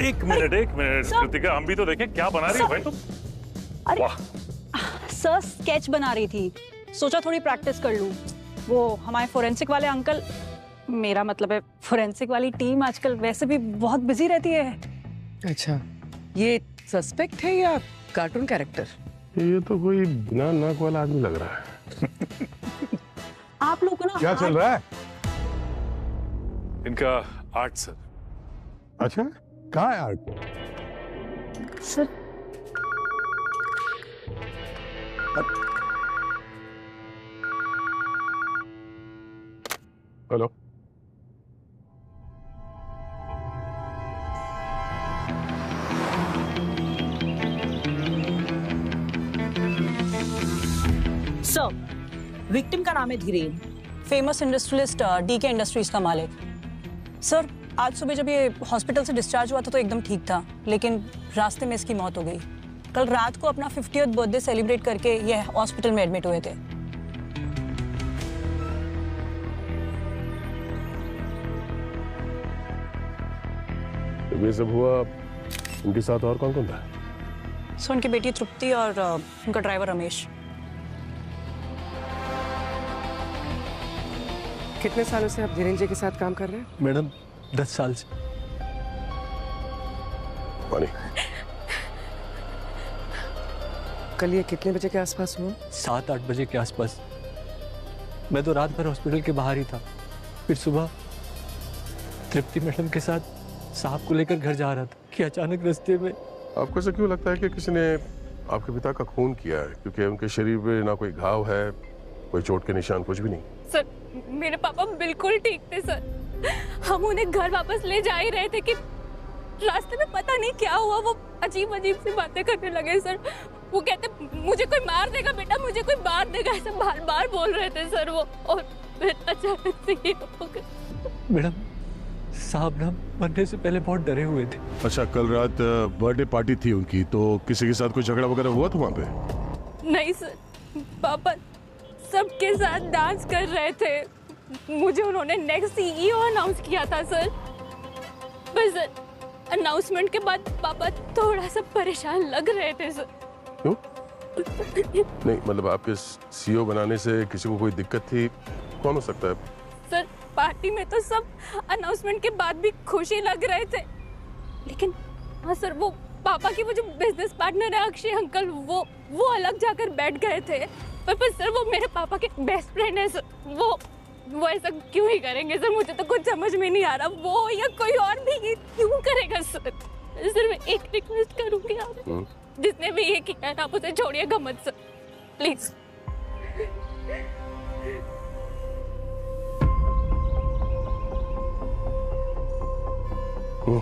एक मिनट कृतिका, हम भी तो देखें क्या बना रही हो भाई तुम। अरे वाह सर, स्केच बना रही थी, सोचा थोड़ी प्रैक्टिस कर लूं। वो हमारे फोरेंसिक वाले अंकल, मेरा मतलब है फोरेंसिक वाली टीम आजकल वैसे भी बहुत बिजी रहती है। अच्छा, ये सस्पेक्ट है या कार्टून कैरेक्टर? ये तो कोई बिना नाक वाला आदमी लग रहा है। आप लोग को ना क्या चल रहा है? इनका आर्ट सर। अच्छा, कहाँ है art? Sir hello, sir, victim का नाम है Dhiren, famous industrialist DK industries का मालिक। सर, आज सुबह जब ये हॉस्पिटल से डिस्चार्ज हुआ था तो एकदम ठीक था, लेकिन रास्ते में इसकी मौत हो गई। कल रात को अपना 50th बर्थडे सेलिब्रेट करके ये हॉस्पिटल में एडमिट हुए थे। जब ये सब हुआ उनके साथ और कौन कौन था? सर, उनकी बेटी तृप्ति और उनका ड्राइवर रमेश। कितने सालों से आप धीरेन जी के साथ काम कर रहे हैं? मैडम 10 साल से। पानी। कल ये कितने बजे के आसपास हुआ? 7-8 बजे के आसपास। मैं तो रात भर हॉस्पिटल के बाहर ही था, फिर सुबह तृप्ति मैडम के साथ साहब को लेकर घर जा रहा था कि अचानक रास्ते में। आपको ऐसा क्यों लगता है कि किसी ने आपके पिता का खून किया है? क्योंकि उनके शरीर पे ना कोई घाव है, कोई चोट के निशान, कुछ भी नहीं। सर, मेरे पापा बिल्कुल ठीक थे सर। हम उन्हें घर वापस ले जा ही रहे थे कि रास्ते में पता नहीं क्या हुआ, वो अजीब अजीब सी बातें करने लगे सर। वो कहते मुझे कोई मार देगा बेटा, मुझे कोई मार देगा, ऐसे बार बार बोल रहे थे सर वो। और फिर अचानक से ये हो गया। मैडम, साहब ना मरने से पहले बहुत डरे हुए थे। अच्छा, कल रात बर्थडे पार्टी थी उनकी, तो किसी के साथ कोई झगड़ा वगैरह हुआ था वहाँ पे? नहीं सर, पापा सबके साथ डांस कर रहे थे। मुझे उन्होंने नेक्स्ट सीईओ अनाउंस किया था सर। बस सर, अनाउंसमेंट के बाद पापा थोड़ा सा परेशान लग रहे थे सर। क्यों? नहीं मतलब आपके सीईओ बनाने से किसी को कोई दिक्कत थी? कौन हो सकता है? सर, पार्टी में तो सब अनाउंसमेंट के बाद भी खुशी लग रहे थे, लेकिन हाँ सर, वो पापा की वो जो बिजनेस पार्टनर है अक्षय अंकल, वो अलग जाकर बैठ गए थे। पर सर, वो मेरे पापा के बेस्ट फ्रेंड है सर। वो ऐसा क्यों ही करेंगे सर? मुझे तो कुछ समझ में नहीं आ रहा, वो या कोई और भी ये क्यों करेगा सर? सर, मैं एक रिक्वेस्ट करूंगी, आप जिसने भी ये किया है आप उसे छोड़िएगा मत सर, प्लीज।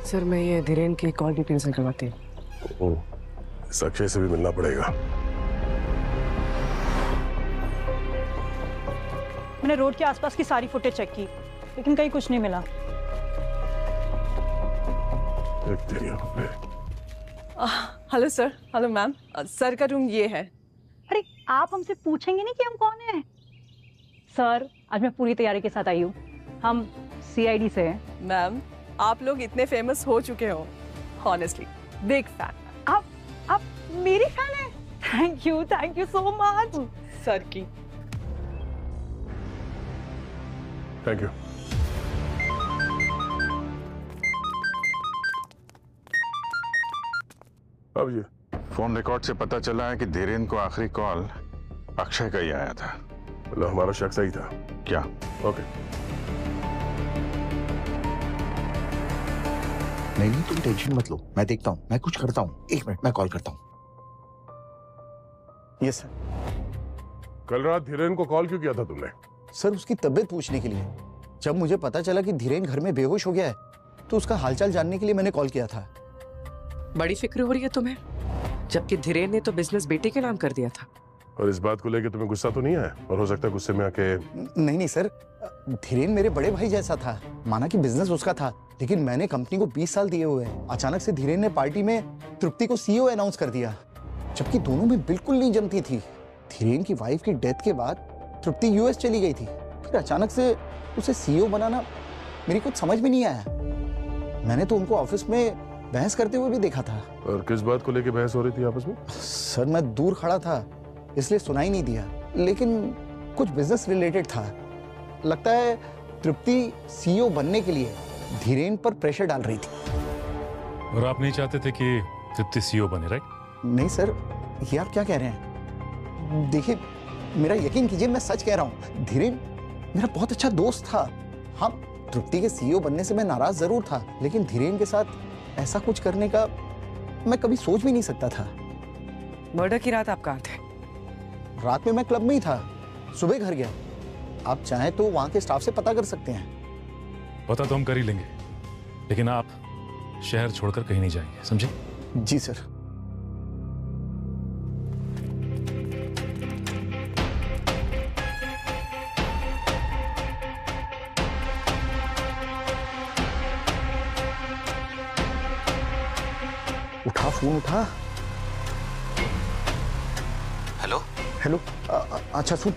सर, मैं ये धीरेन की कॉल डिटेल्स निकलवाती हूँ। इस अक्षय से भी मिलना पड़ेगा। मैंने रोड के आसपास की सारी फुटेज चेक की, लेकिन कहीं कुछ नहीं मिला। Hello sir. Hello ma'am. Sir का रूम ये है। अरे, आप हमसे पूछेंगे नहीं कि हम कौन हैं? सर, आज मैं पूरी तैयारी के साथ आई हूँ। हम सीआईडी से हैं। मैम, आप लोग इतने फेमस हो चुके हो, ऑनेस्टली बिग फैन। आप मेरी फैन हैं? Thank you so much. Sir की। Thank you. अब ये फोन रिकॉर्ड से पता चला है कि धीरेन को आखिरी कॉल अक्षय का ही आया था। मतलब हमारा शक सही था क्या? ओके। नहीं, तुम टेंशन मत लो, मैं देखता हूँ, मैं कुछ करता हूँ। 1 मिनट, मैं कॉल करता हूँ। Yes sir. कल रात धीरेन को कॉल क्यों किया था तुमने? सर, उसकी तबीयत पूछने के लिए। जब मुझे पता चला कि धीरेन घर में बेहोश हो गया है, तो उसका हालचाल जानने के लिए मैंने कॉल किया था। बड़ी फिक्र हो रही है तुम्हें, जबकि धीरेन ने तो बिजनेस बेटे के नाम कर दिया था। और इस बात को लेकर तुम्हें गुस्सा तो नहीं आया? और हो सकता है गुस्से में आके। नहीं सर, धीरेन मेरे बड़े भाई जैसा था। माना कि बिजनेस उसका था, लेकिन मैंने कंपनी को 20 साल दिए हुए हैं। अचानक से धीरेन ने पार्टी में तृप्ति को सीईओ अनाउंस कर दिया, जबकि दोनों में बिल्कुल नहीं जमती थी। धीरेन की वाइफ की डेथ के बाद तृप्ति यूएस चली गई थी, फिर अचानक से उसे सीईओ बनाना मेरी कुछ समझ में नहीं आया। मैंने तो उनको ऑफिस में बहस करते हुए भी देखा था। और किस बात को लेके बहस हो रही थी आपस में? सर मैं दूर खड़ा था इसलिए सुनाई नहीं दिया, लेकिन कुछ बिजनेस रिलेटेड था। लगता है तृप्ति सीईओ बनने के लिए धीरेन पर प्रेशर डाल रही थी। और आप नहीं चाहते थे कि तृप्ति सीईओ बने, राइट? नहीं सर, ये आप क्या कह रहे हैं? देखिए मेरा यकीन कीजिए, मैं सच कह रहा हूँ। धीरेन मेरा बहुत अच्छा दोस्त था। हाँ, तृप्ति के सीईओ बनने से मैं नाराज जरूर था, लेकिन धीरेन के साथ ऐसा कुछ करने का मैं कभी सोच भी नहीं सकता था। मर्डर की रात आप कहाँ थे? रात में मैं क्लब में ही था, सुबह घर गया। आप चाहें तो वहां के स्टाफ से पता कर सकते हैं। पता तो हम कर ही लेंगे, लेकिन आप शहर छोड़कर कहीं नहीं जाएंगे, समझे? जी सर। उठा, फोन उठा। हेलो हेलो, अच्छा सुन,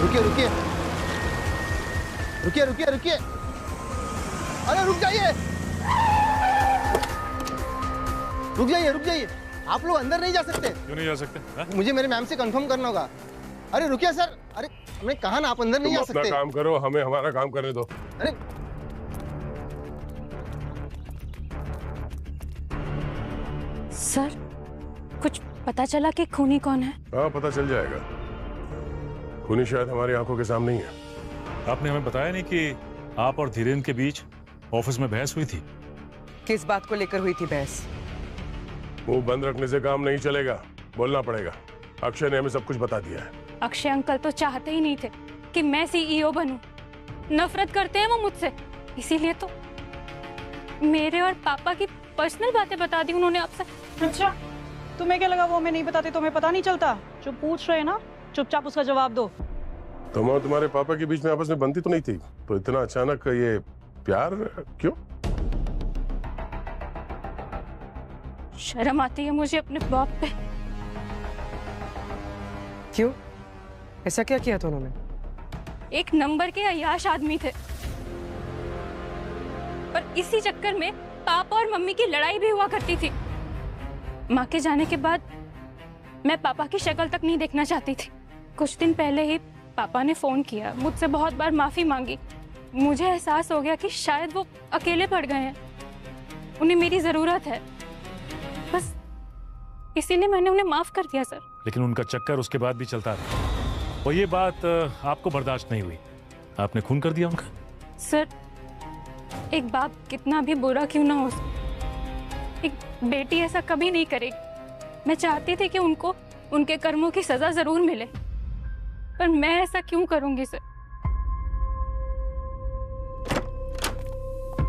रुकिए रुकिए रुकिए रुकिए रुकिए, अरे रुक जाइए, रुक जाइए रुक जाइए। आप लोग अंदर नहीं जा सकते। क्यों नहीं जा सकते? हा? मुझे मेरे मैम से कंफर्म करना होगा। अरे रुकिए सर, अरे हमने कहा ना आप अंदर नहीं जा तुम अपना सकते। काम करो, हमें हमारा काम करने दो। अरे सर, कुछ पता चला कि खूनी कौन है? हाँ, पता चल जाएगा। खूनी शायद हमारी आंखों के सामने ही है। आपने हमें बताया नहीं कि आप और धीरेन के बीच ऑफिस में बहस हुई थी। किस बात को लेकर हुई थी बहस? मुंह बंद रखने से काम नहीं चलेगा, बोलना पड़ेगा। अक्षय ने हमें सब कुछ बता दिया है। अक्षय अंकल तो चाहते ही नहीं थे कि मैं सीईओ बनूं। नफरत करते हैं वो मुझसे, इसीलिए तो मेरे और पापा की पर्सनल बातें बता दी उन्होंने आपसे। अच्छा, तुम्हें क्या लगा वो हमें नहीं बताते? तुम्हें पता नहीं चलता? जो पूछ रहे हैं ना, चुपचाप उसका जवाब दो। तुम और तुम्हारे पापा के बीच में आपस में बनती तो नहीं थी, तो इतना अचानक ये प्यार क्यों? शर्म आती है मुझे अपने बाप पे। क्यों? ऐसा क्या किया था उन्होंने? एक नंबर के अय्याश आदमी थे, पर इसी चक्कर में पापा और मम्मी की लड़ाई भी हुआ करती थी। माँ के जाने के बाद मैं पापा की शक्ल तक नहीं देखना चाहती थी। कुछ दिन पहले ही पापा ने फोन किया, मुझसे बहुत बार माफी मांगी। मुझे एहसास हो गया कि शायद वो अकेले पड़ गए हैं, उन्हें मेरी जरूरत है, बस इसीलिए मैंने उन्हें माफ कर दिया सर। लेकिन उनका चक्कर उसके बाद भी चलता रहा और ये बात आपको बर्दाश्त नहीं हुई, आपने खून कर दिया उनका। सर, एक बाप कितना भी बुरा क्यों ना हो, एक बेटी ऐसा कभी नहीं करेगी। मैं चाहती थी कि उनको उनके कर्मों की सजा जरूर मिले, पर मैं ऐसा क्यों करूंगी सर?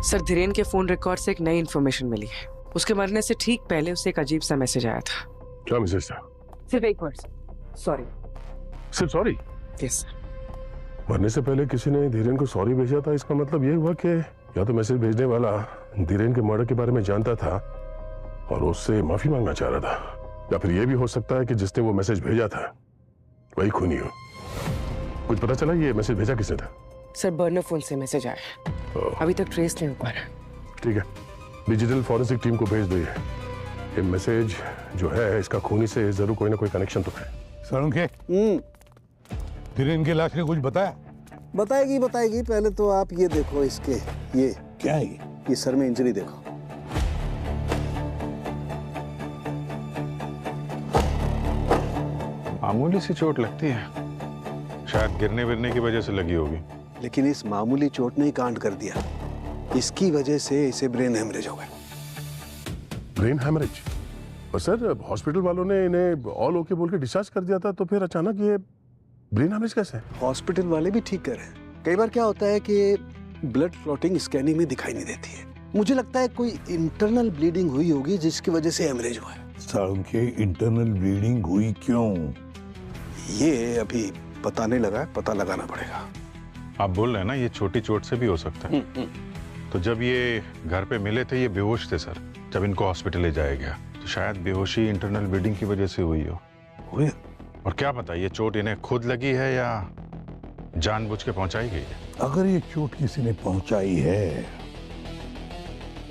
सर, धीरेन के फोन रिकॉर्ड से एक नई इन्फॉर्मेशन मिली है। उसके मरने से ठीक पहले उसे एक अजीब सा मैसेज आया था। क्या मैसेज था? सिर्फ एक वर्ड, सॉरी। सिर्फ सॉरी? Yes sir. मरने से पहले किसी ने धीरेन को सॉरी भेजा था। इसका मतलब ये हुआ कि या तो मैसेज भेजने वाला धीरेन के मर्डर के बारे में जानता था और उससे माफी मांगना चाह रहा था, या फिर ये भी हो सकता है कि जिसने वो मैसेज भेजा था वही खूनी हो। कुछ पता चला ये मैसेज भेजा किसने था? सर, बर्नर फोन से मैसेज आया, अभी तक ट्रेस नहीं हो पा रहा। ठीक है, डिजिटल फॉरेंसिक टीम को भेज दो। ये मैसेज जो है इसका खूनी से जरूर कोई ना कोई कनेक्शन तो है। सरुखे, धीरेन की लाश ने कुछ बताया? बताएगी बताएगी, पहले तो आप ये देखो, इसके ये क्या है ये सर में इंजरी देखो। मामूली सी चोट लगती है, शायद गिरने विरने की वजह से लगी होगी। लेकिन इस मामूली चोट ने ही कांड कर दिया। इसकी वजह से इसे ब्रेन हेमरेज हो गया। Brain haemorrhage? और सर, हॉस्पिटल वालों ने इन्हें ऑल ओके बोल के डिस्चार्ज कर दिया था, तो फिर अचानक ये ब्रेन हेमरेज कैसे? हॉस्पिटल वाले भी ठीक कर रहे हैं। कई बार क्या होता है कि ब्लड क्लॉटिंग स्कैनिंग में दिखाई नहीं देती है। मुझे लगता है कोई इंटरनल ब्लीडिंग हुई होगी जिसकी वजह से हेमरेज हुआ है। सरुखे, इंटरनल ब्लीडिंग हुई क्यों? ये अभी पता नहीं लगा, पता लगाना पड़ेगा। आप बोल रहे हैं ना ये छोटी चोट से भी हो सकता है। तो जब ये घर पे मिले थे ये बेहोश थे सर, जब इनको हॉस्पिटल ले जाया गया, तो शायद बेहोशी इंटरनल ब्लीडिंग की वजह से हुई हो। और क्या पता ये चोट इन्हें खुद लगी है या जानबूझ के पहुंचाई गई है। अगर ये चोट किसी ने पहुंचाई है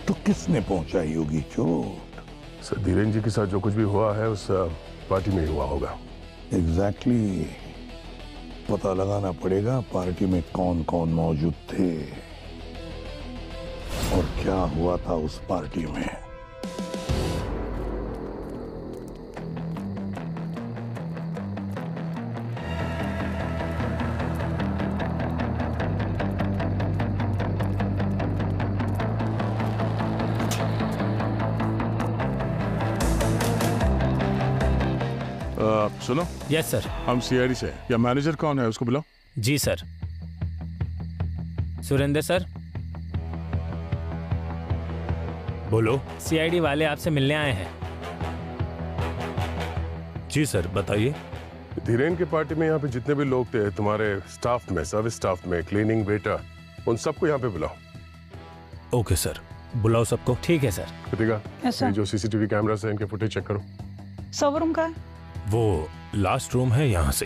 तो किसने पहुंचाई होगी चोट? सर धीरेन जी के साथ जो कुछ भी हुआ है उस पार्टी में ही हुआ होगा। एग्जैक्टली पता लगाना पड़ेगा पार्टी में कौन कौन मौजूद थे और क्या हुआ था उस पार्टी में। सुनो। Yes sir. हम सीआईडी से, या मैनेजर कौन है उसको बुलाओ। जी सर। सुरेंद्र सर। बोलो। सीआईडी वाले आपसे मिलने आए हैं। जी सर, बताइए। धीरेन की पार्टी में यहाँ पे जितने भी लोग थे तुम्हारे स्टाफ में, सर्विस स्टाफ में, क्लीनिंग वेटर, उन सबको यहाँ पे बुलाओ। ओके सर, बुलाओ सबको। ठीक है सर। Kritika, Yes, sir. ये जो सीसीटीवी कैमरा है इनके फुटेज चेक करो। सर्वर रूम का है? वो लास्ट रूम है यहाँ से।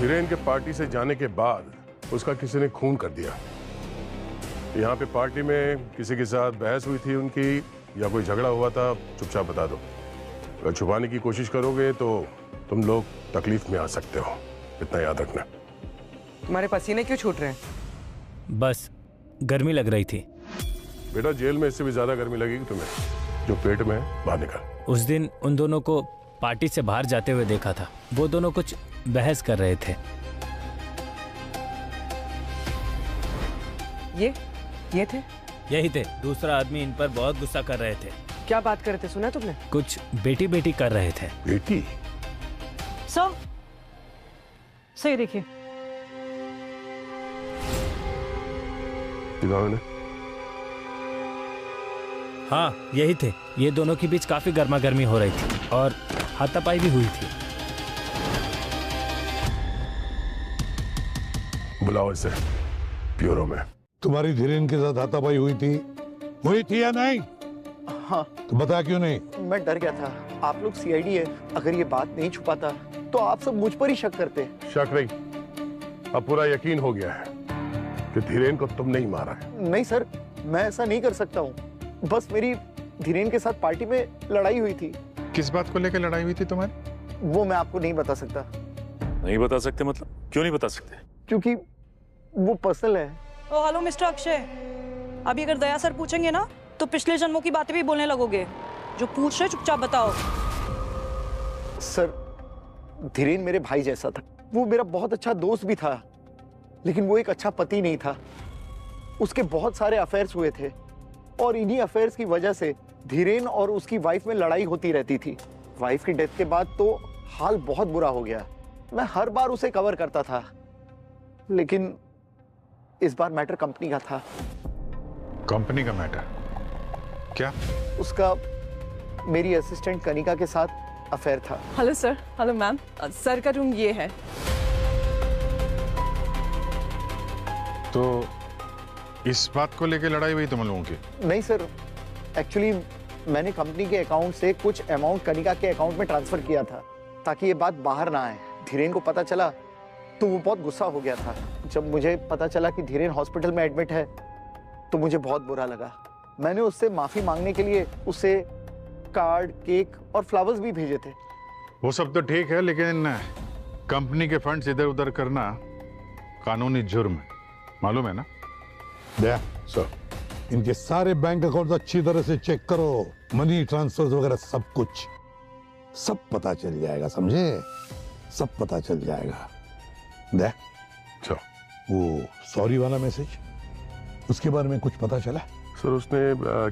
धीरेन के पार्टी से जाने के बाद उसका किसी ने खून कर दिया। यहाँ पे पार्टी में किसी के साथ बहस हुई थी उनकी, या कोई झगड़ा हुआ था, चुपचाप बता दो। अगर छुपाने की कोशिश करोगे तो तुम लोग तकलीफ में आ सकते हो, इतना याद रखना। तुम्हारे पसीने क्यों छूट रहे हैं? बस गर्मी लग रही थी। बेटा जेल में इससे भी ज्यादा गर्मी लगेगी तुम्हें। जो पेट में है बाहर निकल। उस दिन उन दोनों को पार्टी से बाहर जाते हुए देखा था। वो दोनों कुछ बहस कर रहे थे। ये थे? यही थे। दूसरा आदमी इन पर बहुत गुस्सा कर रहे थे। क्या बात कर रहे थे, सुना तुमने? कुछ बेटी बेटी कर रहे थे। बेटी? सर सही देखिए। हाँ यही थे। ये दोनों के बीच काफी गर्मा गर्मी हो रही थी और हाथापाई भी हुई थी। बुलाओ इसे ब्यूरो में। तुम्हारी धीरेन के साथ हाथापाई हुई थी या नहीं? हाँ। तो बता क्यों नहीं? मैं डर गया था, आप लोग सीआईडी है, अगर ये बात नहीं छुपाता तो आप सब मुझ पर ही शक करते। शक नहीं, अब पूरा यकीन हो गया है कि धीरेन को तुम नहीं मारा है। नहीं सर, मैं ऐसा नहीं कर सकता हूँ। बस मेरी धीरेन के साथ पार्टी में लड़ाई हुई थी। किस बात को लेकर लड़ाई हुई थी तुम्हारी? वो मैं आपको नहीं बता सकता। नहीं बता सकते मतलब? क्यों नहीं बता सकते? क्योंकि वो पर्सनल है। ओ हेलो मिस्टर अक्षय, अभी अगर दया सर पूछेंगे ना तो पिछले जन्मों की बातें भी बोलने लगोगे। जो पूछ रहे चुपचाप बताओ। सर धीरेन मेरे भाई जैसा था। वो मेरा बहुत अच्छा दोस्त भी था, लेकिन वो एक अच्छा पति नहीं था। उसके बहुत सारे अफेयर्स हुए थे और इन्हीं अफेयर्स की वजह से धीरेन और उसकी वाइफ में लड़ाई होती रहती थी। वाइफ की डेथ के बाद तो हाल बहुत बुरा हो गया। मैं हर बार उसे कवर करता था, लेकिन इस बार मैटर कंपनी का था। कंपनी का मैटर? क्या? उसका मेरी असिस्टेंट कनिका के साथ अफेयर था। Hello sir. Hello ma'am. Sir का रूम ये है। तो इस बात को लेकर लड़ाई हुई तुम लोगों की? नहीं सर, एक्चुअली मैंने कंपनी के अकाउंट से कुछ अमाउंट कनिका के अकाउंट में ट्रांसफर किया था ताकि ये बात बाहर ना आए। धीरेन को पता चला तो वो बहुत गुस्सा हो गया था। जब मुझे पता चला कि धीरेन हॉस्पिटल में एडमिट है तो मुझे बहुत बुरा लगा। मैंने उससे माफी मांगने के लिए उसे कार्ड, केक और फ्लावर्स भी भेजे थे। वो सब तो ठीक है, लेकिन कंपनी के फंड्स इधर उधर करना कानूनी जुर्म है, मालूम है ना? सर, इनके सारे बैंक अकाउंट अच्छी तरह से चेक करो। मनी ट्रांसफर वगैरह सब कुछ, सब पता चल जाएगा, समझे? सब पता चल जाएगा। देख वो सॉरी वाला मैसेज, उसके बारे में कुछ पता चला? सर उसने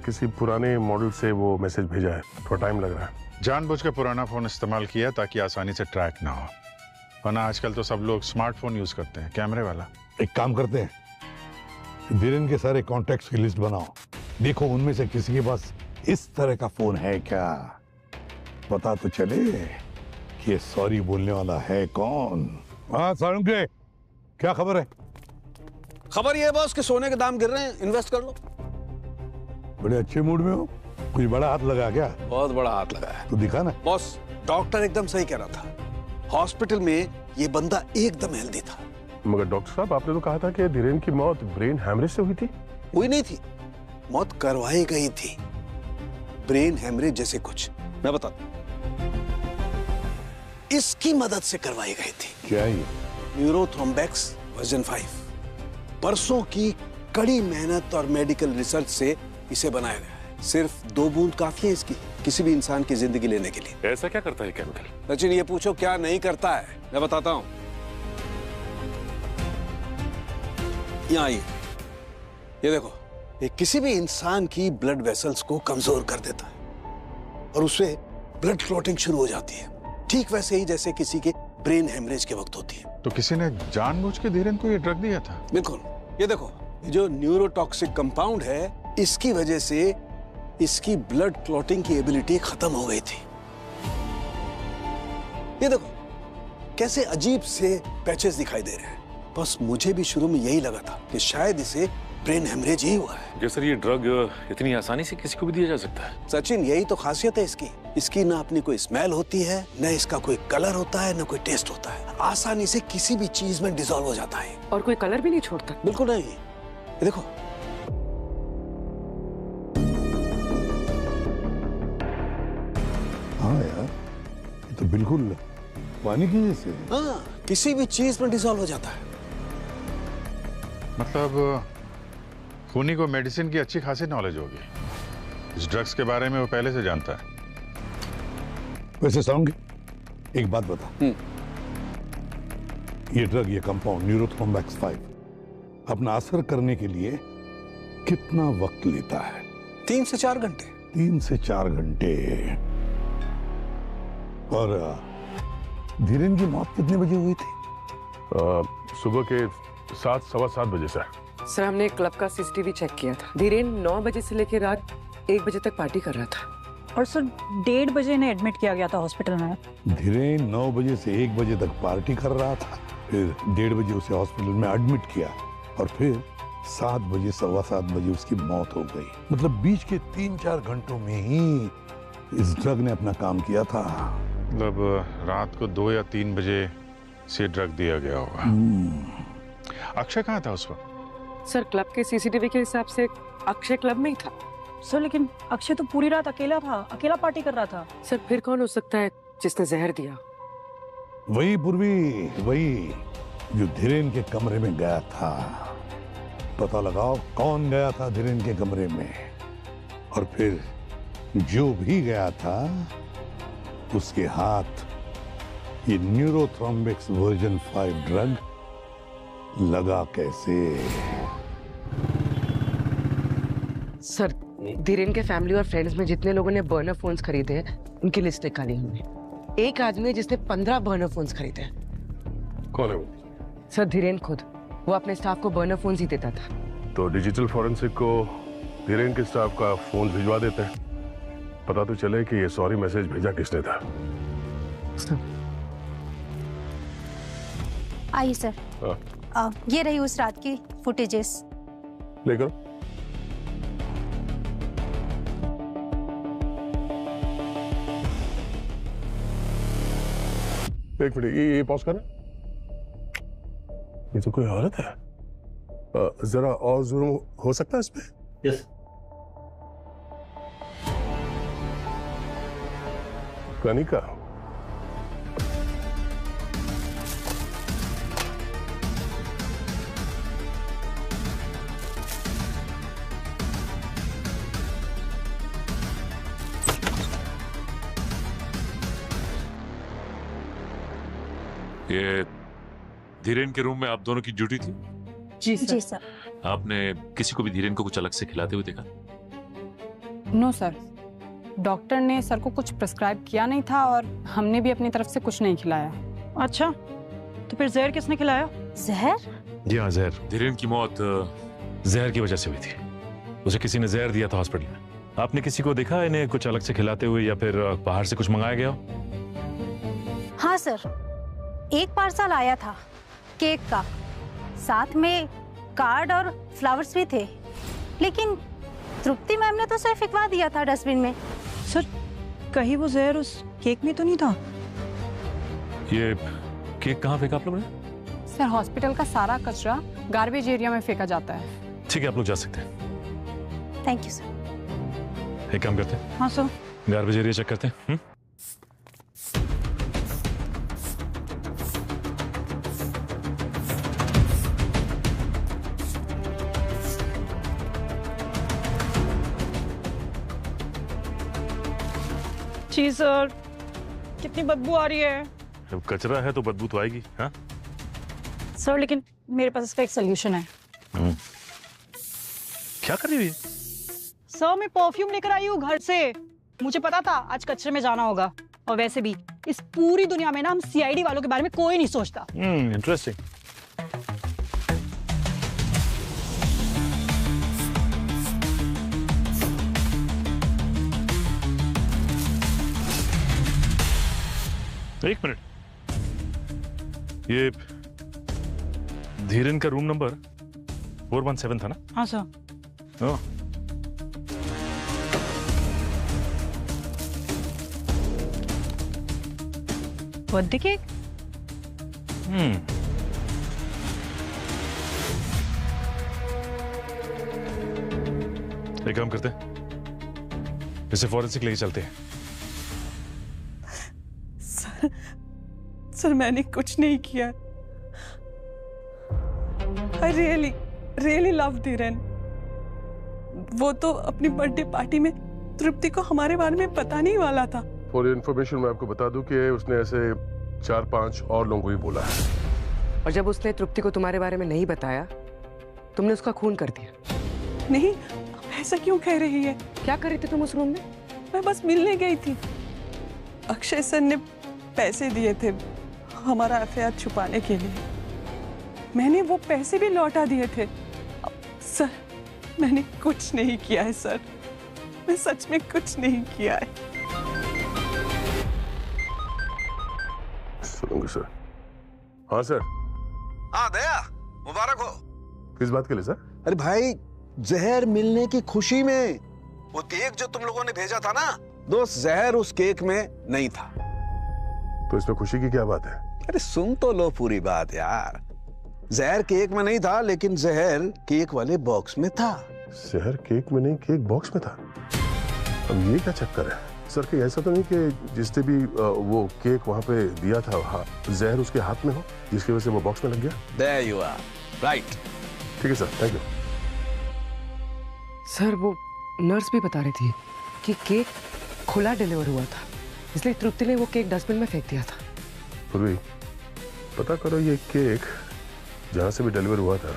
किसी पुराने मॉडल से वो मैसेज भेजा है, थोड़ा टाइम लग रहा है। जानबूझ के पुराना फोन इस्तेमाल किया ताकि आसानी से ट्रैक ना हो, वरना आजकल तो सब लोग स्मार्टफोन यूज करते हैं, कैमरे वाला। एक काम करते हैं, धीरेन के सारे कॉन्टैक्ट्स की लिस्ट बनाओ, देखो उनमें से किसी के पास इस तरह का फोन है क्या, पता तो चले कि ये सॉरी बोलने वाला है कौन। हाँ सारंगे, क्या खबर है? खबर ये है बॉस कि सोने के दाम गिर रहे हैं, इन्वेस्ट कर लो। बड़े अच्छे मूड में हो। कुछ बड़ा हाथ लगा क्या? बहुत बड़ा हाथ लगा है। तो दिखा ना। बॉस, डॉक्टर एकदम सही कह रहा था। हॉस्पिटल में ये बंदा एकदम हेल्दी था। मगर डॉक्टर साहब, आपने तो कहा था कि धीरेन की मौत ब्रेन हैमरेज से हुई थी। हुई नहीं थी, मौत करवाई गई थी। ब्रेन हेमरेज जैसे कुछ, मैं बताता हूं। इसकी मदद से करवाई गई थी। क्या ये? न्यूरोथ्रोम्बेक्स वर्जन 5। परसों की कड़ी मेहनत और मेडिकल रिसर्च से इसे बनाया गया है। सिर्फ 2 बूंद काफी है इसकी किसी भी इंसान की जिंदगी लेने के लिए। ऐसा क्या करता है केमिकल? सचिन, ये पूछो क्या नहीं करता है, मैं बताता हूं। यहाँ आइए, ये देखो, ये किसी भी इंसान की ब्लड वेसल्स को कमजोर कर देता है और उससे ब्लड क्लॉटिंग शुरू हो जाती है, ठीक वैसे ही जैसे किसी के ब्रेन हेमरेज के वक्त होती है। तो किसी ने जानबूझ के धीरेन को ये ड्रग दिया था? बिल्कुल। ये देखो, ये जो न्यूरोटॉक्सिक कंपाउंड है, इसकी वजह से इसकी ब्लड क्लॉटिंग की एबिलिटी खत्म हो गई थी। ये देखो कैसे अजीब से पैचेस दिखाई दे रहे हैं। बस मुझे भी शुरू में यही लगा था कि शायद इसे ब्रेन हेमरेज ही हुआ है। जी सर, ये ड्रग इतनी आसानी से किसी को भी दिया जा सकता है? सचिन, यही तो खासियत है इसकी। इसकी ना अपनी कोई स्मेल होती है, न इसका कोई कलर होता है, न कोई टेस्ट होता है। आसानी से किसी भी चीज में डिसॉल्व हो जाता है और कोई कलर भी नहीं छोड़ता। बिल्कुल नहीं। ये देखो, हाँ यार, ये तो बिल्कुल पानी की जैसे। हाँ, किसी भी चीज में डिसॉल्व हो जाता है। मतलब खूनी को मेडिसिन की अच्छी खासी नॉलेज होगी। इस ड्रग्स के बारे में वो पहले से जानता है। वैसे साउंड, एक बात बता, ये ड्रग, ये कंपाउंड न्यूरोथ्रोम्बेक्स 5 अपना असर करने के लिए कितना वक्त लेता है? 3 से 4 घंटे। 3 से 4 घंटे। और धीरेन की मौत कितने बजे हुई थी? सुबह के 7, सवा 7 बजे से। सर, हमने क्लब का सीसीटीवी चेक किया था। धीरेन 9 बजे से लेकर रात 1 बजे तक पार्टी कर रहा था। और सर 1:30 बजे इन्हें एडमिट किया गया था हॉस्पिटल में। धीरेन 9 बजे से 1 बजे तक पार्टी कर रहा था, फिर 1:30 बजे उसे हॉस्पिटल में एडमिट किया और फिर 7 बजे, सवा 7 बजे उसकी मौत हो गई। मतलब बीच के 3-4 घंटों में ही इस ड्रग ने अपना काम किया था। मतलब रात को 2 या 3 बजे से ड्रग दिया गया होगा। अक्षय कहाँ था उस वक्त? सर, क्लब के सीसीटीवी के हिसाब से अक्षय क्लब में ही था। सर, लेकिन अक्षय तो पूरी रात अकेला था, अकेला पार्टी कर रहा था। सर, फिर कौन हो सकता है जिसने जहर दिया? वही पूर्वी, वही जो धीरेन के कमरे में गया था। पता लगाओ कौन गया था धीरेन के कमरे में, और फिर जो भी गया था उसके हाथ ये न्यूरोथ्रोम्बिक्स वर्जन 5 ड्रग लगा कैसे? सर, धीरेन के फैमिली और फ्रेंड्स में जितने लोगों ने बर्नर फोन्स खरीदे हैं, उनकी लिस्ट निकाली हमने। एक आदमी है जिसने 15 बर्नर फोन्स खरीदे हैं। कौन है वो? सर, धीरेन खुद। वो अपने स्टाफ को बर्नर फोन्स ही देता था। तो डिजिटल फॉरेंसिक को धीरेन के स्टाफ का फोन भिजवा देते हैं, पता तो चले कि ये सॉरी मैसेज भेजा किसने था। आइए सर। ये रही उस रात की फुटेजेस। लेकर एक मिनट, ये पॉज करें। ये तो कोई औरत है। जरा और जूम हो सकता है इसमें? यस। कनिका, ये धीरेन के रूम में आप दोनों की ड्यूटी थी? जी सर। जी सर। आपने किसी को भी धीरेन को कुछ अलग से खिलाते हुए देखा? नो सर, डॉक्टर ने सर को कुछ प्रिस्क्राइब किया नहीं था और हमने भी अपनी तरफ से कुछ नहीं खिलाया। अच्छा, तो फिर जहर किसने खिलाया? जहर? जी हाँ, जहर। धीरेन की मौत जहर की वजह से हुई थी। उसे किसी ने जहर दिया था हॉस्पिटल में। आपने किसी को देखा इन्हें कुछ अलग से खिलाते हुए, या फिर बाहर से कुछ मंगाया गया हो? हाँ सर, एक पार्सल आया था केक का, साथ में कार्ड और फ्लावर्स भी थे, लेकिन तृप्ति मैम ने तो सिर्फ फेंकवा दिया था डस्टबिन में। सर कहीं वो जहर उस केक में तो नहीं था? ये केक कहाँ फेंका आप लोगों ने? सर हॉस्पिटल का सारा कचरा गार्बेज एरिया में फेंका जाता है। ठीक है, आप लोग जा सकते हैं। Thank you sir. एक काम करते हैं। हाँ सर। गार्बेज एरिया चेक करते हैं। जी सर, कितनी बदबू आ रही है। अब कचरा है तो बदबू तो आएगी। हाँ सर लेकिन मेरे पास इसका एक सोल्यूशन है। क्या कर रही है? सर मैं परफ्यूम लेकर आई हूँ घर से। मुझे पता था आज कचरे में जाना होगा, और वैसे भी इस पूरी दुनिया में ना हम सीआईडी वालों के बारे में कोई नहीं सोचता। इंटरेस्टिंग। एक मिनट, ये धीरेन का रूम नंबर 417 था ना? हाँ सर। ओह, बर्थडे केक? एक काम करते हैं, इसे फॉरेंसिक लेके चलते हैं। सर मैंने कुछ नहीं किया। I really love Dhiren. वो तो अपनी बर्थडे पार्टी में तृप्ति को हमारे बारे में पता नहीं वाला था। फॉर इन्फॉर्मेशन मैं आपको बता दूं कि उसने ऐसे 4-5 और लोगों को ही बोला है। और जब उसने तृप्ति को तुम्हारे बारे में नहीं बताया, तुमने उसका खून कर दिया। नहीं, ऐसा क्यों कह रही है? क्या कर रही थी तुम उस रूम में? मैं बस मिलने गई थी। अक्षय सर ने पैसे दिए थे हमारा अफेयर छुपाने के लिए। मैंने वो पैसे भी लौटा दिए थे। सर मैंने कुछ नहीं किया है सर, मैं सच में कुछ नहीं किया है। सुनूंगा सर। हाँ सर। हाँ दया, मुबारक हो। किस बात के लिए सर? अरे भाई, जहर मिलने की खुशी में वो केक जो तुम लोगों ने भेजा था ना दोस्त, जहर उस केक में नहीं था। तो इसमें खुशी की क्या बात है? अरे सुन तो लो पूरी बात यार। जहर केक में नहीं था, लेकिन जहर केक वाले बॉक्स में था। जहर केक में नहीं, केक बॉक्स में था? अब ये क्या चक्कर है सर? कि ऐसा तो नहीं कि जिसने भी वो केक वहां पे दिया था, हाँ, जहर उसके हाथ में हो जिसकी वजह से वो बॉक्स में लग गया? There you are. Right. ठीक है सर, थैंक यू। सर वो नर्स भी बता रही थी कि केक खुला डिलीवर हुआ था, इसलिए तृप्ति ने वो केक डस्टबिन में फेंक दिया था। पूर्वी, पता करो ये केक जहां से भी डिलीवर हुआ था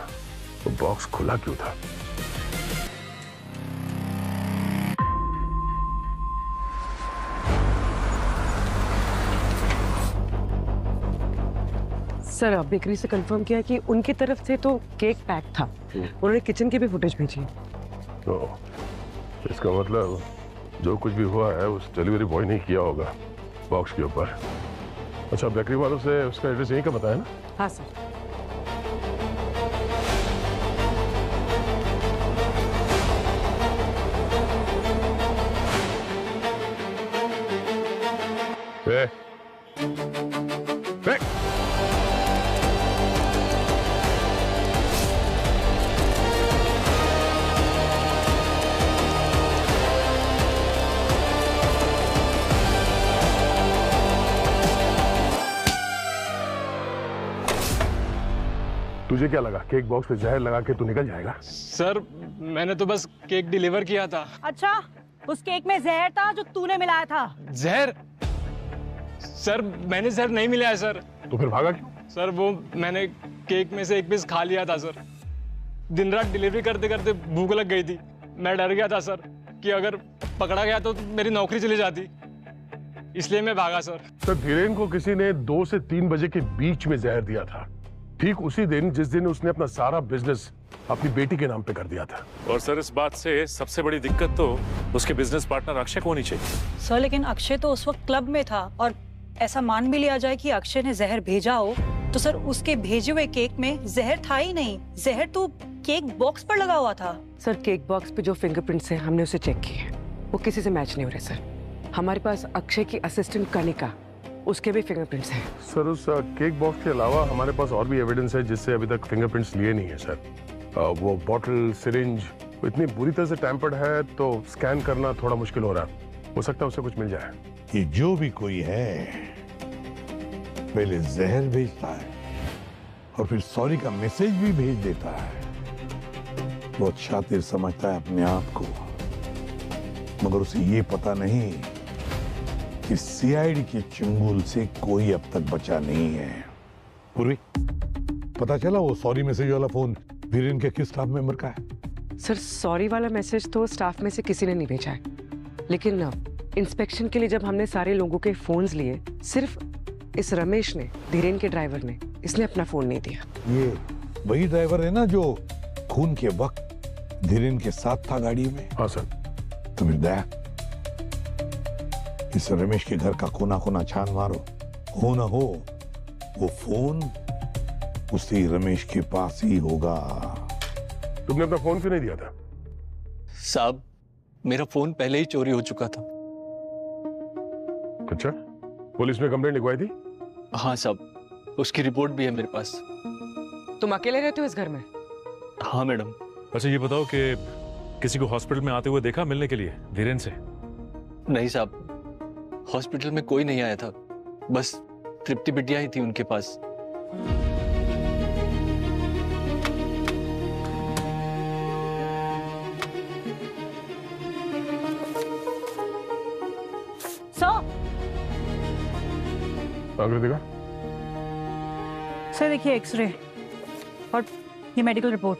वो बॉक्स खुला क्यों था? सर बेकरी से कंफर्म किया कि उनकी तरफ से तो केक पैक था। उन्होंने किचन की भी फुटेज भेजी। इसका मतलब जो कुछ भी हुआ है उस डिलीवरी बॉय ने किया होगा बॉक्स के ऊपर। अच्छा, बेकरी वालों से उसका एड्रेस यहीं का बताया ना? हाँ सर। तुझे क्या लगा केक बॉक्स पे जहर लगा के तू निकल जाएगा? सर मैंने तो बस केक डिलीवर किया था। अच्छा, उस केक में जहर था जो तूने मिलाया था? जहर? सर मैंने जहर नहीं मिलाया सर। तो फिर भागा क्यों? सर वो मैंने केक में से एक पीस खा लिया था सर। दिन रात डिलीवरी करते करते भूख लग गई थी। मैं डर गया था सर कि अगर पकड़ा गया तो मेरी नौकरी चली जाती, इसलिए मैं भागा सर। सर धीरेन को किसी ने 2 से 3 बजे के बीच में जहर दिया था, ठीक उसी दिन जिस दिन उसने अपना सारा बिजनेस अपनी बेटी के नाम पे कर दिया था। और सर इस बात से सबसे बड़ी दिक्कत तो उसके बिजनेस पार्टनर अक्षय को होनी चाहिए। सर लेकिन अक्षय तो उस वक्त क्लब में था, और ऐसा मान भी लिया जाए कि अक्षय ने जहर भेजा हो तो सर उसके भेजे हुए केक में जहर था ही नहीं, जहर तो केक बॉक्स पर लगा हुआ था। सर केक बॉक्स पे जो फिंगरप्रिंट्स हैं हमने उसे चेक किए, वो किसी से मैच नहीं हो रहे सर। हमारे पास अक्षय की असिस्टेंट कनिका, उसके भी फिंगरप्रिंट्स हैं। सर उस केक बॉक्स के अलावा हमारे पास और भी एविडेंस है जिससे अभी तक फिंगरप्रिंट्स लिए नहीं है सर। वो बॉटल, सिरिंज इतनी बुरी तरह से टैम्पर्ड है तो स्कैन करना थोड़ा मुश्किल हो रहा है। हो सकता है उससे कुछ मिल जाए। कि जो भी कोई है पहले जहर भेजता है और फिर सॉरी का मैसेज भी भेज देता है। बहुत शातिर समझता है अपने आप को, मगर उसे ये पता नहीं कि सीआईडी के चंगुल से कोई अब तक बचा नहीं है। पूर्वी, पता चला वो सॉरी मैसेज वाला फोन धीरेन के किस स्टाफ मेंबर का है? सर सॉरी वाला मैसेज तो स्टाफ में से किसी ने नहीं भेजा है, लेकिन इंस्पेक्शन के लिए जब हमने सारे लोगों के फोन्स लिए, सिर्फ इस रमेश ने, धीरेन के ड्राइवर ने, इसने अपना फोन नहीं दिया। ये वही ड्राइवर है ना जो खून के वक्त धीरेन के साथ था गाड़ी में? हाँ सर। तो फिर दया, इस रमेश के घर का कोना कोना छान मारो, हो ना हो वो फोन उसी रमेश के पास ही होगा। तुमने अपना फोन क्यों नहीं दिया था? साहब मेरा फोन पहले ही चोरी हो चुका था। अच्छा, पुलिस में कंप्लेंट लिखवाई थी? हाँ साहब, उसकी रिपोर्ट भी है मेरे पास। तुम अकेले रहते हो इस घर में? हाँ मैडम। अच्छा ये बताओ कि किसी को हॉस्पिटल में आते हुए देखा मिलने के लिए धीरेन से? नहीं साहब, हॉस्पिटल में कोई नहीं आया था, बस तृप्ति बिटिया ही थी उनके पास। आकृतिका, सर देखिए एक्सरे और ये मेडिकल रिपोर्ट।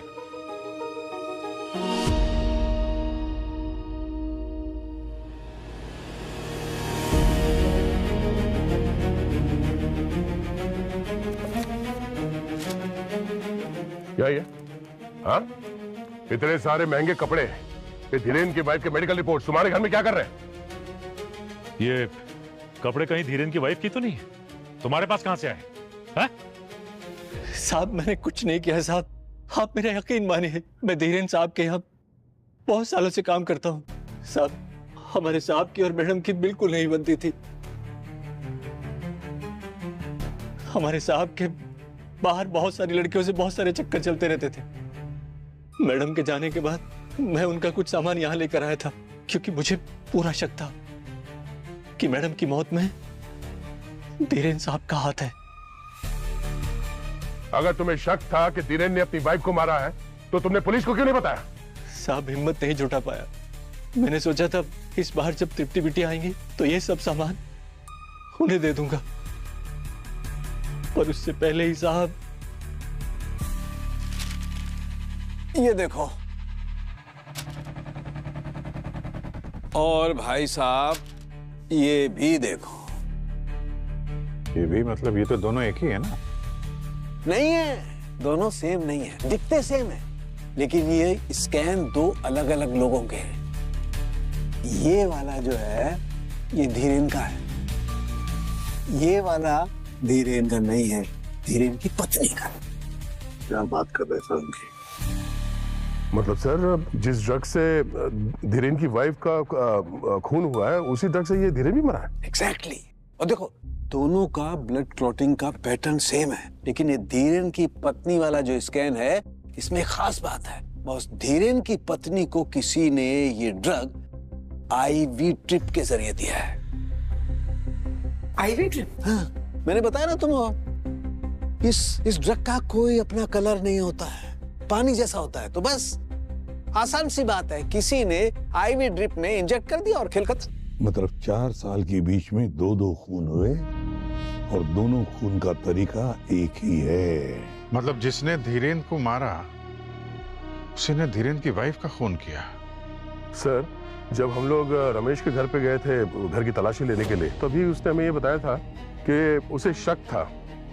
क्या ये? हाँ? इतने सारे महंगे कपड़े, ये धीरेन की वाइफ के मेडिकल रिपोर्ट तुम्हारे घर में क्या कर रहे हैं? ये कपड़े कहीं धीरेन की वाइफ की तो नहीं है? तुम्हारे पास कहां से आए? हाँ? साहब मैंने कुछ नहीं किया साहब, आप मेरा यकीन मानिए, मैं धीरेन साहब के यहाँ बहुत सालों से काम करता हूँ साहब। हमारे साहब की और मैडम की बिल्कुल नहीं बनती थी। हमारे साहब के बाहर बहुत सारी लड़कियों से बहुत सारे चक्कर चलते रहते थे। मैडम के जाने के बाद मैं उनका कुछ सामान यहाँ लेकर आया था, क्योंकि मुझे पूरा शक था कि मैडम की मौत में धीरेन साहब का हाथ है। अगर तुम्हें शक था कि धीरेन ने अपनी वाइफ को मारा है तो तुमने पुलिस को क्यों नहीं बताया? साहब हिम्मत नहीं जुटा पाया। मैंने सोचा था इस बार जब तृप्ति बिटिया आएंगी तो ये सब सामान उन्हें दे दूंगा, पर उससे पहले ही साहब ये देखो। और भाई साहब ये भी देखो। ये भी मतलब ये तो दोनों एक ही है ना? नहीं है, दोनों सेम नहीं है, दिखते सेम है, लेकिन ये स्कैन दो अलग अलग लोगों के हैं। ये वाला जो है ये धीरेन का है, ये वाला धीरेन का नहीं है, धीरेन की पत्नी का। क्या बात कर रहे थे उनकी? मतलब सर जिस ड्रग से धीरेन की वाइफ का खून हुआ है उसी ड्रग से ये धीरेन भी मरा है? एग्जैक्टली। और देखो दोनों का ब्लड क्लॉटिंग का पैटर्न सेम है, लेकिन ये धीरेन की पत्नी वाला जो स्कैन है इसमें खास बात है, बस धीरेन की पत्नी को किसी ने ये ड्रग आईवी ड्रिप के जरिए दिया है। IV drip? हाँ, मैंने बताया ना तुम्हें, इस ड्रग का कोई अपना कलर नहीं होता है, पानी जैसा होता है। तो बस आसान सी बात है, किसी ने आईवी ड्रिप में इंजेक्ट कर दिया और खेल खत्म। मतलब 4 साल के बीच में 2 खून हुए और दोनों खून का तरीका एक ही है। मतलब जिसने धीरेन को मारा उसी ने धीरेन की वाइफ का खून किया? सर जब हम लोग रमेश के घर पे गए थे घर की तलाशी लेने के लिए, तभी उसने हमें ये बताया था कि उसे शक था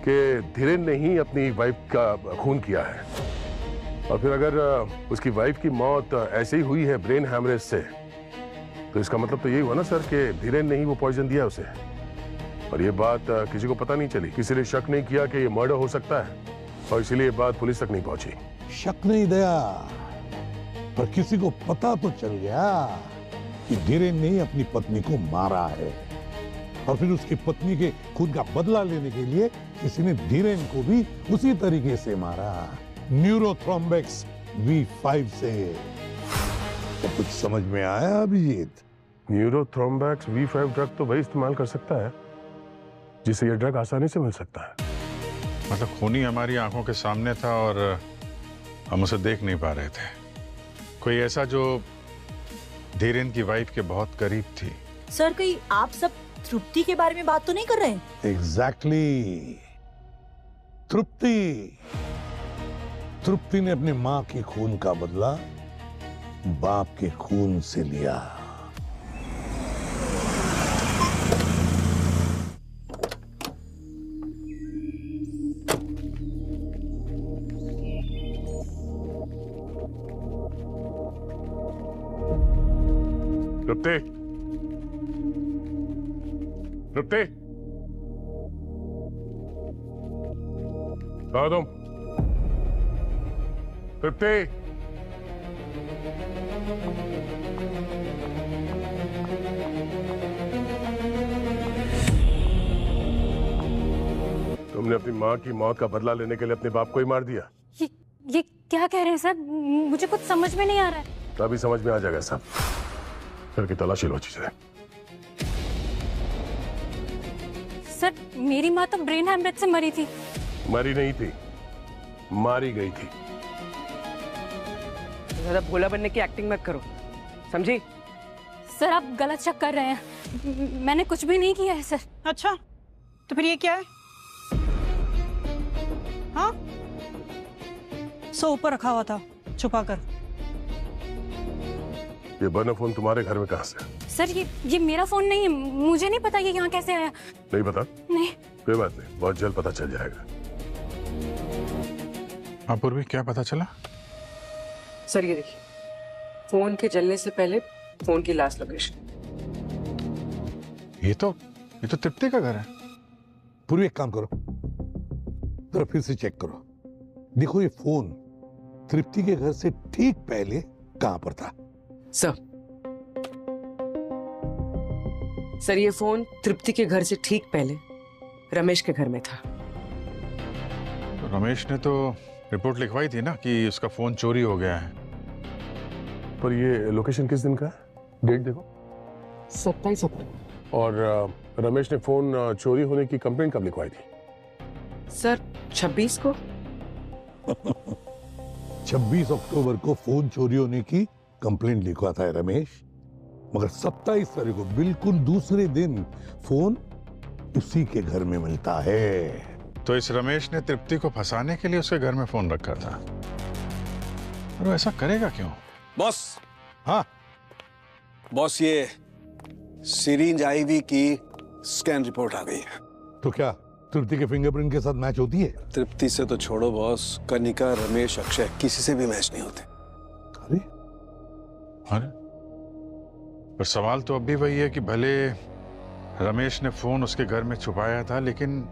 कि धीरेन ने ही अपनी वाइफ का खून किया है। और फिर अगर उसकी वाइफ की मौत ऐसे ही हुई है ब्रेन हैमरेज से, तो इसका मतलब तो यही हुआ ना सर कि धीरेन ने ही वो पॉइजन दिया उसे। और ये बात किसी को पता नहीं चली, किसी ने शक नहीं किया कि ये मर्डर हो सकता है, और इसीलिए ये बात पुलिस तक नहीं पहुंची। शक नहीं दया, पर किसी को पता तो चल गया कि धीरेन ने ही अपनी पत्नी को मारा है, और फिर उसकी पत्नी के खून का बदला लेने के लिए किसी ने धीरेन को भी उसी तरीके से मारा, न्यूरोथ्रोम्बेक्स V5 से। तो कुछ समझ में आया अभिजीत? न्यूरोथ्रोम्बेक्स V5 ड्रग तो वही इस्तेमाल कर सकता है जिससे ये ड्रग आसानी से मिल सकता है। मतलब खूनी हमारी आंखों के सामने था और हम उसे देख नहीं पा रहे थे। कोई ऐसा जो धीरेन की वाइफ के बहुत करीब थी। सर कहीं आप सब तृप्ति के बारे में बात तो नहीं कर रहे? एग्जैक्टली। तृप्ति ने अपनी मां के खून का बदला बाप के खून से लिया। तृप्ति, तृप्ति, कहाँ तुम? तृप्ति, तुमने अपनी माँ की मौत का बदला लेने के लिए अपने बाप को ही मार दिया। ये क्या कह रहे हैं सर? मुझे कुछ समझ में नहीं आ रहा है। तभी समझ में आ जाएगा सब। घर की तलाशी लो चीजें। सर मेरी माँ तो ब्रेन हेमरेज से मरी थी। मरी नहीं थी, मारी गई थी। ज़्यादा भोला बनने की एक्टिंग मत करो, समझी? सर आप गलत शक कर रहे हैं, मैंने कुछ भी नहीं किया है सर। अच्छा तो फिर ये क्या है? हाँ सो ऊपर रखा हुआ था छुपा कर। ये बर्नर फोन तुम्हारे घर में कहाँ से? सर ये मेरा फोन नहीं है, मुझे नहीं पता ये यहाँ कैसे आया। नहीं पता? नहीं। कोई बात नहीं, बहुत जल्द पता चल जाएगा। अपूर्वी क्या पता चला? सर ये देखिए, फोन के जलने से पहले फोन की लास्ट लोकेशन। ये तो तृप्ति का घर है। पूरी एक काम करो, जरा फिर से चेक करो। देखो ये फोन तृप्ति के घर से ठीक पहले कहां पर था? सर ये फोन तृप्ति के घर से ठीक पहले रमेश के घर में था। तो रमेश ने तो रिपोर्ट लिखवाई थी ना कि उसका फोन चोरी हो गया है। पर ये लोकेशन किस दिन का है? डेट देखो। 27 अप्रैल। और रमेश ने फोन चोरी होने की कंप्लेंट कब लिखवाई थी? सर 26 को। 26 अक्टूबर को फोन चोरी होने की कंप्लेंट लिखवा था रमेश, मगर 27 तारीख को बिल्कुल दूसरे दिन फोन उसी के घर में मिलता है। तो इस रमेश ने तृप्ति को फंसाने के लिए उसके घर में फोन रखा था। और वो ऐसा करेगा क्यों? बॉस। हाँ बॉस, ये सिरिंज आईवी की स्कैन रिपोर्ट आ गई है। तो क्या तृप्ति के फिंगरप्रिंट के साथ मैच होती है? तृप्ति से तो छोड़ो बॉस, कनिका, रमेश, अक्षय किसी से भी मैच नहीं होते। अरे पर सवाल तो अब भी वही है कि भले रमेश ने फोन उसके घर में छुपाया था, लेकिन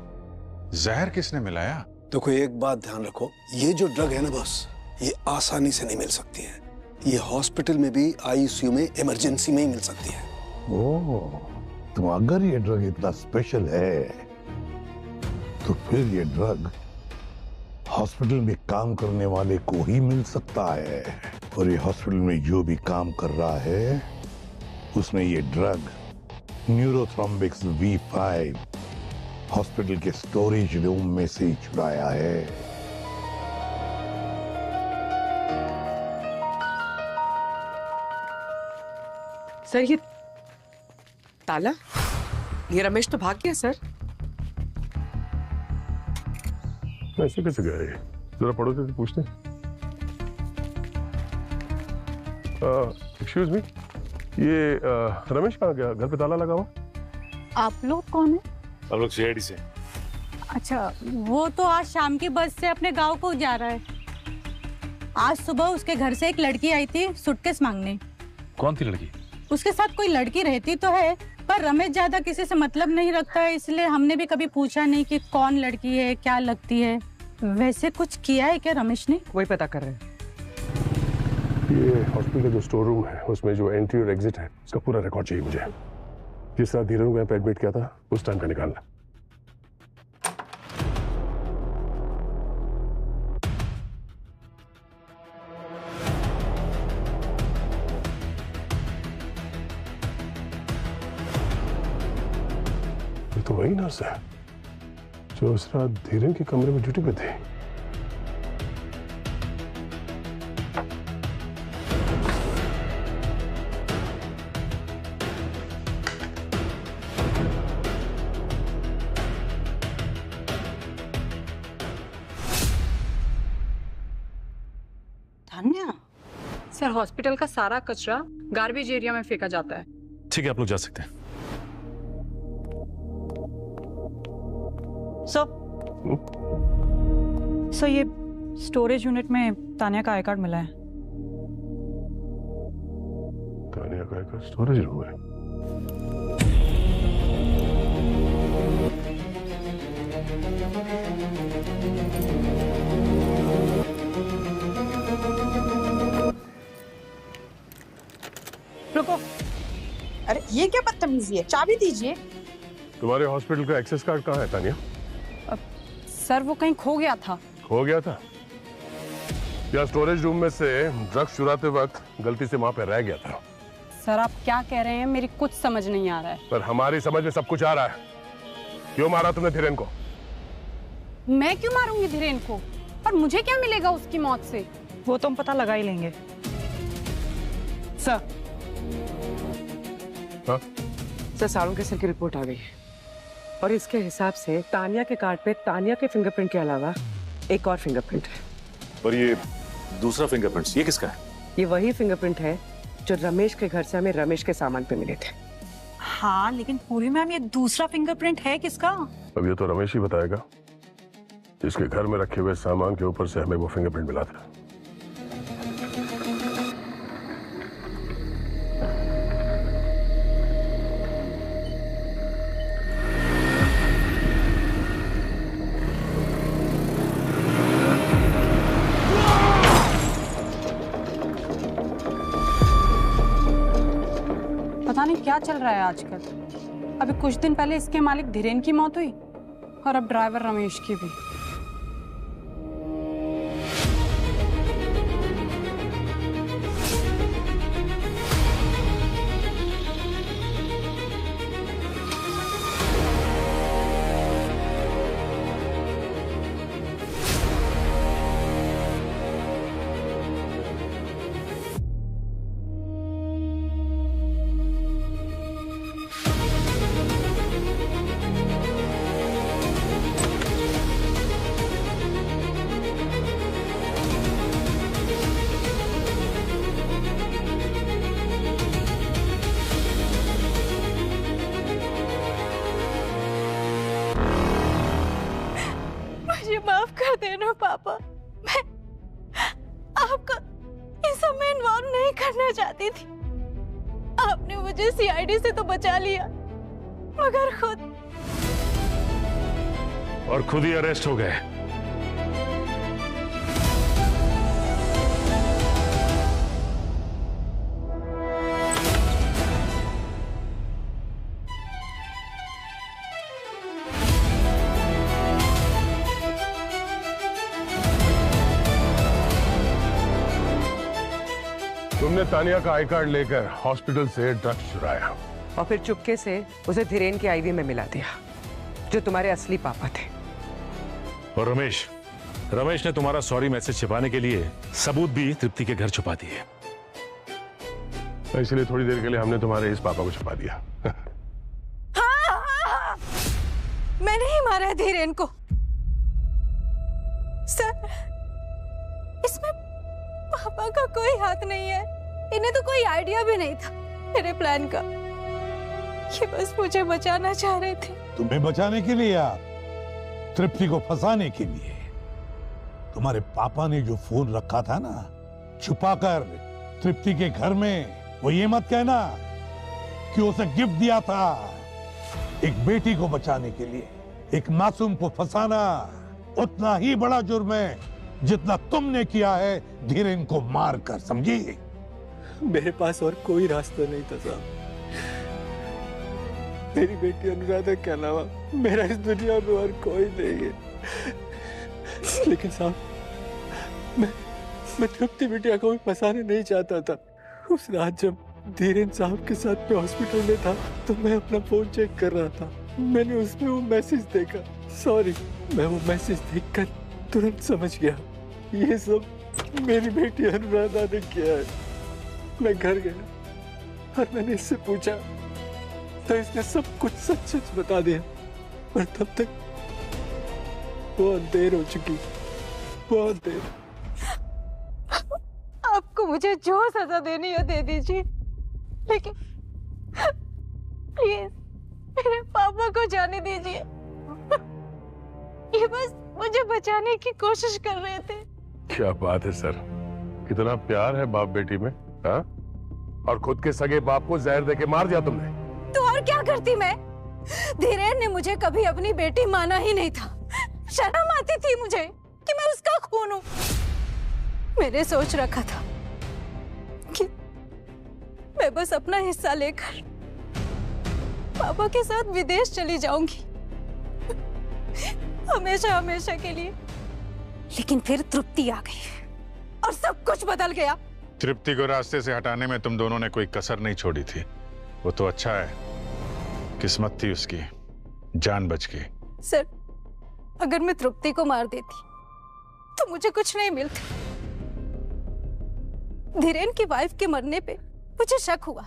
जहर किसने मिलाया? देखो एक बात ध्यान रखो, ये जो ड्रग है ना बॉस, ये आसानी से नहीं मिल सकती है। ये हॉस्पिटल में भी आईसीयू में इमरजेंसी में ही मिल सकती है। ओह, तो अगर ये ड्रग इतना स्पेशल है तो फिर ये ड्रग हॉस्पिटल में काम करने वाले को ही मिल सकता है। और ये हॉस्पिटल में जो भी काम कर रहा है उसने ये ड्रग न्यूरोथ्रोम्बिक्स V5 हॉस्पिटल के स्टोरेज रूम में से ही छुड़ाया है। सर ये ताला, ये रमेश तो भाग गया सर। ऐसे कैसे गया ये? जरा पड़ोसी से पूछते हैं। एक्सक्यूज मी, ये रमेश कहाँ गया? घर पे ताला लगा हुआ। आप लोग कौन है? हम लोग सीआईडी से। अच्छा, वो तो आज शाम की बस से अपने गांव को जा रहा है। आज सुबह उसके घर से एक लड़की आई थी सूटकेस मांगने। कौन थी लड़की? उसके साथ कोई लड़की रहती तो है, पर रमेश ज्यादा किसी से मतलब नहीं रखता है, इसलिए हमने भी कभी पूछा नहीं कि कौन लड़की है, क्या लगती है। वैसे कुछ किया है क्या रमेश ने? वही पता कर रहे हैं। ये हॉस्पिटल का जो स्टोर रूम है उसमें जो एंट्री और एग्जिट है उसका पूरा रिकॉर्ड चाहिए मुझे। जिस तरह धीरन को यहाँ पे एडमिट किया था उस टाइम का निकालना। ये तो वही नर्स है जो उस रात धीरन के कमरे में ड्यूटी पे थी। सर हॉस्पिटल का सारा कचरा गार्बेज एरिया में फेंका जाता है। ठीक है, आप लोग जा सकते हैं। सर ये स्टोरेज यूनिट में तानिया का आई कार्ड मिला है। तानिया का आई कार्ड स्टोरेज रूम में? रुको, अरे ये क्या बदतमीजी है, चाबी दीजिए। तुम्हारे हॉस्पिटल का एक्सेस कार्ड कहाँ है तानिया? सर वो कहीं खो गया था। खो गया था या स्टोरेज रूम में से ड्रग्स चुराते वक्त गलती से वहां पे रह गया था? सर आप क्या कह रहे हैं, मेरी कुछ समझ नहीं आ रहा है। पर हमारी समझ में सब कुछ आ रहा है। क्यों मारा तुमने धीरेन को? मैं क्यों मारूंगी धीरेन को? और मुझे क्या मिलेगा उसकी मौत से? वो तो हम पता लगा ही लेंगे। सर सर सारों के सर की रिपोर्ट आ गई है और इसके हिसाब से तानिया के कार्ड पे तानिया के फिंगरप्रिंट के अलावा एक और फिंगरप्रिंट है। और ये दूसरा फिंगरप्रिंट ये किसका है? ये वही फिंगरप्रिंट है जो रमेश के घर से हमें रमेश के सामान पे मिले थे। हाँ लेकिन पूरी मैम ये दूसरा फिंगरप्रिंट है किसका? अब ये तो रमेश ही बताएगा जिसके घर में रखे हुए सामान के ऊपर से हमें वो फिंगरप्रिंट मिला था। पता नहीं क्या चल रहा है आजकल। अभी कुछ दिन पहले इसके मालिक धीरेन की मौत हुई और अब ड्राइवर रमेश की भी। माफ कर देना पापा, मैं आपको इस सब में इन्वॉल्व नहीं करना चाहती थी। आपने मुझे सीआईडी से तो बचा लिया मगर खुद ही अरेस्ट हो गए। तुमने तानिया का आई कार्ड लेकर हॉस्पिटल से ड्रग्स चुराया और फिर चुपके से उसे धीरेन की आईवी में मिला दिया जो तुम्हारे असली पापा थे। और रमेश ने तुम्हारा सॉरी मैसेज छिपाने के लिए सबूत भी तृप्ति के घर छुपा दिए। इसलिए थोड़ी देर के लिए हमने तुम्हारे इस पापा को छुपा दिया। हाँ। मैंने ही मारा है धीरेन को। सर इसमें पापा का कोई हाथ नहीं है। इन्हें तो कोई आइडिया भी नहीं था मेरे प्लान का। ये बस मुझे बचाना चाह रहे थे। तुम्हें बचाने के लिए या तृप्ति को फंसाने के लिए? तुम्हारे पापा ने जो फोन रखा था ना छुपाकर तृप्ति के घर में, वो ये मत कहना कि उसे गिफ्ट दिया था। एक बेटी को बचाने के लिए एक मासूम को फंसाना उतना ही बड़ा जुर्म है जितना तुमने किया है धीरेन को मारकर, समझी? मेरे पास और कोई रास्ता नहीं था साहब। मेरी बेटी अनुराधा के अलावा मेरा इस दुनिया में और कोई नहीं है। लेकिन साहब मैं तृप्ति बिटिया को भी फंसाने नहीं चाहता था। उस रात जब धीरेन साहब के साथ मैं हॉस्पिटल में था तो मैं अपना फोन चेक कर रहा था। मैंने उसमें वो मैसेज देखा। सॉरी, मैं वो मैसेज देखकर तुरंत समझ गया ये सब मेरी बेटी अनुराधा ने किया है। मैं घर गया और मैंने इससे पूछा तो इसने सब कुछ सच सच बता दिया। पर तब तक बहुत देर हो चुकी, बहुत देर। आपको मुझे जो सजा देनी हो दे दीजिए, लेकिन प्लीज मेरे पापा को जाने दीजिए। ये बस मुझे बचाने की कोशिश कर रहे थे। क्या बात है सर, कितना प्यार है बाप बेटी में, हाँ? और खुद के सगे बाप को जहर देके मार दिया तुमने। तो और क्या करती मैं? धीरेन ने मुझे कभी अपनी बेटी माना ही नहीं था। शर्म आती थी मुझे कि मैं उसका खून हूं। मैंने सोच रखा था कि मैं बस अपना हिस्सा लेकर पापा के साथ विदेश चली जाऊंगी, हमेशा हमेशा के लिए। लेकिन फिर तृप्ति आ गई और सब कुछ बदल गया। तृप्ति को रास्ते से हटाने में तुम दोनों ने कोई कसर नहीं छोड़ी थी। वो तो अच्छा है, किस्मत थी उसकी, जान बच गई। सर, अगर मैं तृप्ति को मार देती तो मुझे कुछ नहीं मिलता। धीरेन की वाइफ के मरने पे मुझे शक हुआ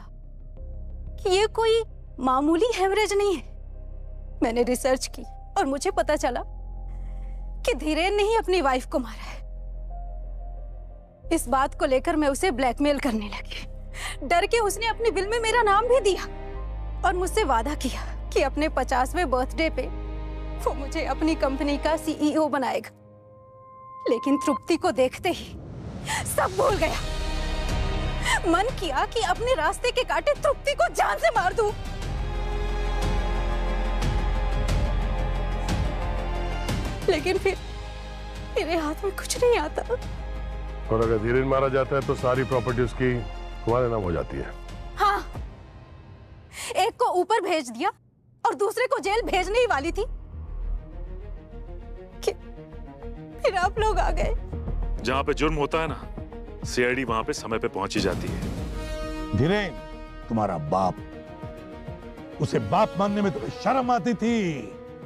कि ये कोई मामूली हेमरेज नहीं है। मैंने रिसर्च की और मुझे पता चला कि धीरेन ने ही अपनी वाइफ को मारा है। इस बात को लेकर मैं उसे ब्लैकमेल करने लगी। डर के उसने अपने बिल में मेरा नाम भी दिया और मुझसे वादा किया कि अपने 50वें बर्थडे पे वो मुझे अपनी कंपनी का सीईओ बनाएगा। लेकिन तृप्ति को देखते ही सब भूल गया। मन किया कि अपने रास्ते के कांटे तृप्ति को जान से मार दूं। लेकिन फिर मेरे हाथ में कुछ नहीं आता। और अगर धीरेन मारा जाता है तो सारी प्रॉपर्टी उसकी तुम्हारे नाम हो जाती है। हाँ, एक को ऊपर भेज दिया और दूसरे को जेल भेजने ही वाली थी कि फिर आप लोग आ गए। जहां पे जुर्म होता है ना, सीआईडी वहां पे समय पे पहुंच ही जाती है। धीरेन तुम्हारा बाप, उसे बाप मानने में तुम्हें शर्म आती थी,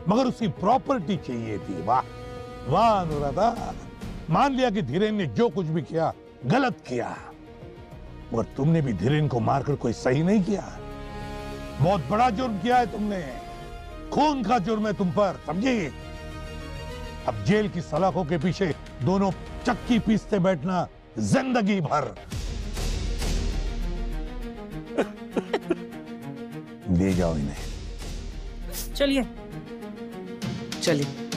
मगर उसकी प्रॉपर्टी चाहिए थी। वाह वाह अनुराधा, मान लिया कि धीरेन ने जो कुछ भी किया गलत किया, मगर तुमने भी धीरेन को मारकर कोई सही नहीं किया। बहुत बड़ा जुर्म किया है तुमने, खून का जुर्म है तुम पर, समझी? अब जेल की सलाखों के पीछे दोनों चक्की पीसते बैठना जिंदगी भर। ले जाओ इन्हें। चलिए चलिए।